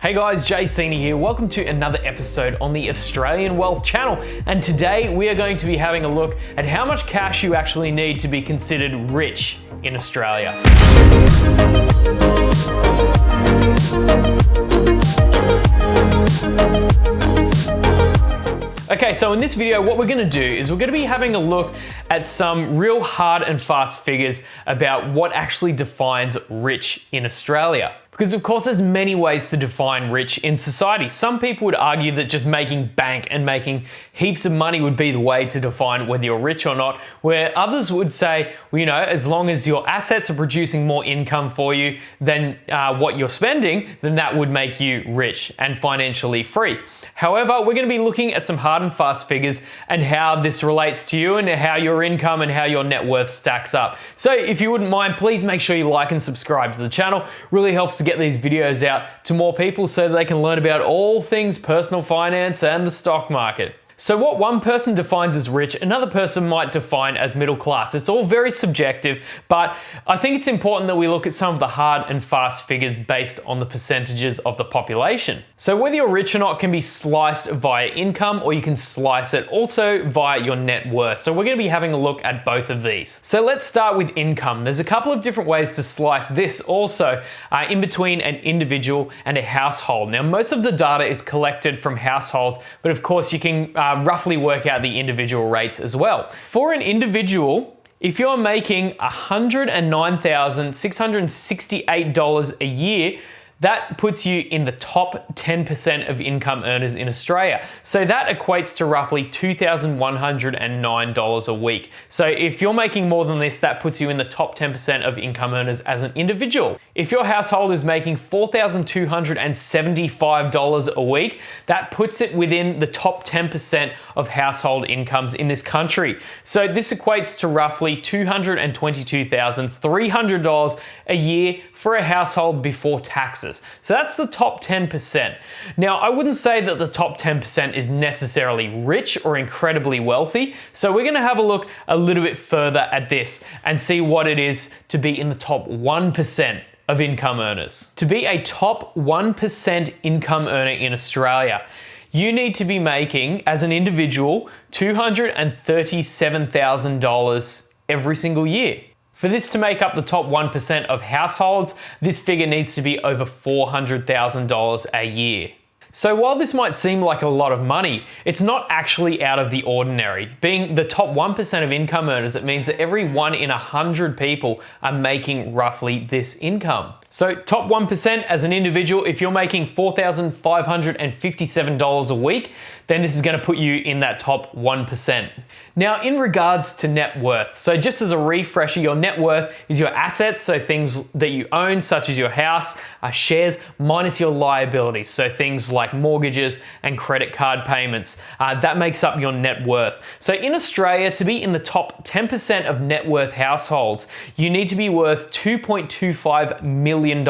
Hey guys, Seeney here. Welcome to another episode on the Australian Wealth Channel. And today we are going to be having a look at how much cash you actually need to be considered rich in Australia. Okay, so in this video, what we're gonna do is we're gonna be having a look at some real hard and fast figures about what actually defines rich in Australia. Because of course there's many ways to define rich in society. Some people would argue that just making bank and making heaps of money would be the way to define whether you're rich or not, where others would say, well, you know, as long as your assets are producing more income for you than what you're spending, then that would make you rich and financially free. However, we're going to be looking at some hard and fast figures and how this relates to you and how your income and how your net worth stacks up. So if you wouldn't mind, please make sure you like and subscribe to the channel. Really helps to get these videos out to more people so that they can learn about all things personal finance and the stock market. So what one person defines as rich, another person might define as middle class. It's all very subjective, but I think it's important that we look at some of the hard and fast figures based on the percentages of the population. So whether you're rich or not can be sliced via income, or you can slice it also via your net worth. So we're going to be having a look at both of these. So let's start with income. There's a couple of different ways to slice this also in between an individual and a household. Now, most of the data is collected from households, but of course you can roughly work out the individual rates as well. For an individual, if you're making $109,668 a year, that puts you in the top 10% of income earners in Australia. So that equates to roughly $2,109 a week. So if you're making more than this, that puts you in the top 10% of income earners as an individual. If your household is making $4,275 a week, that puts it within the top 10% of household incomes in this country. So this equates to roughly $222,300 a year for a household before taxes. So that's the top 10%. Now, I wouldn't say that the top 10% is necessarily rich or incredibly wealthy. So we're going to have a look a little bit further at this and see what it is to be in the top 1% of income earners. To be a top 1% income earner in Australia, you need to be making, as an individual, $237,000 every single year. For this to make up the top 1% of households, this figure needs to be over $400,000 a year. So while this might seem like a lot of money, it's not actually out of the ordinary. Being the top 1% of income earners, it means that every 1 in 100 people are making roughly this income. So top 1% as an individual, if you're making $4,557 a week, then this is going to put you in that top 1%. Now, in regards to net worth, so just as a refresher, your net worth is your assets, so things that you own, such as your house, shares, minus your liabilities, so things like mortgages and credit card payments. That makes up your net worth. So in Australia, to be in the top 10% of net worth households, you need to be worth $2.25 million.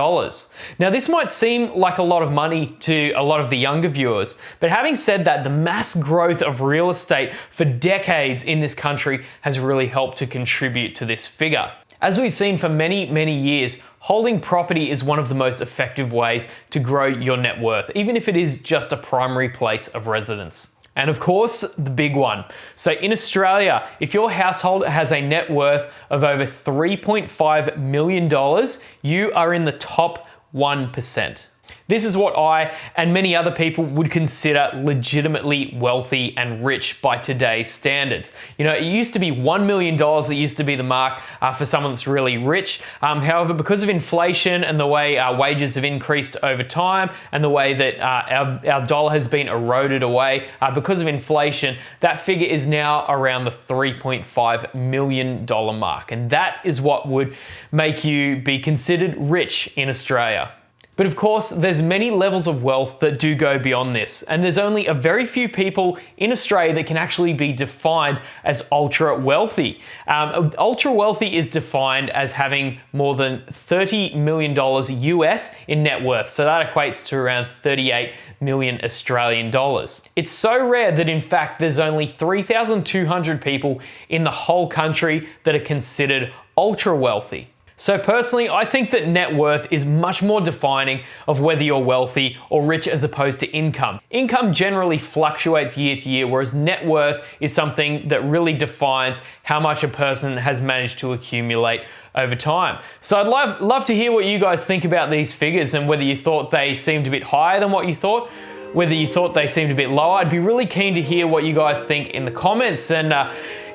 Now, this might seem like a lot of money to a lot of the younger viewers, but having said that, the mass growth of real estate for decades in this country has really helped to contribute to this figure. As we've seen for many, many years, holding property is one of the most effective ways to grow your net worth, even if it is just a primary place of residence. And of course, the big one. So in Australia, if your household has a net worth of over $3.5 million, you are in the top 1%. This is what I and many other people would consider legitimately wealthy and rich by today's standards. You know, it used to be $1 million that used to be the mark for someone that's really rich. However, because of inflation and the way our wages have increased over time and the way that our dollar has been eroded away because of inflation, that figure is now around the $3.5 million mark. And that is what would make you be considered rich in Australia. But of course, there's many levels of wealth that do go beyond this, and there's only a very few people in Australia that can actually be defined as ultra wealthy. Ultra wealthy is defined as having more than $30 million US in net worth, so that equates to around 38 million Australian dollars. It's so rare that in fact there's only 3,200 people in the whole country that are considered ultra wealthy. So personally, I think that net worth is much more defining of whether you're wealthy or rich as opposed to income. Income generally fluctuates year to year, whereas net worth is something that really defines how much a person has managed to accumulate over time. So I'd love to hear what you guys think about these figures and whether you thought they seemed a bit higher than what you thought, whether you thought they seemed a bit lower. I'd be really keen to hear what you guys think in the comments, and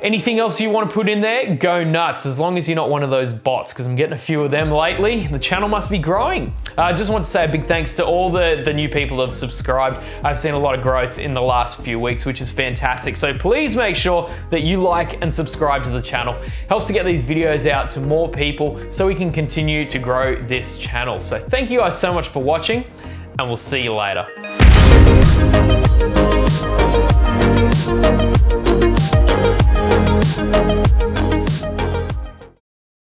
anything else you want to put in there, go nuts, as long as you're not one of those bots, because I'm getting a few of them lately. The channel must be growing. I just want to say a big thanks to all the new people that have subscribed. I've seen a lot of growth in the last few weeks, which is fantastic. So please make sure that you like and subscribe to the channel. Helps to get these videos out to more people so we can continue to grow this channel. So thank you guys so much for watching, and we'll see you later. Thank you.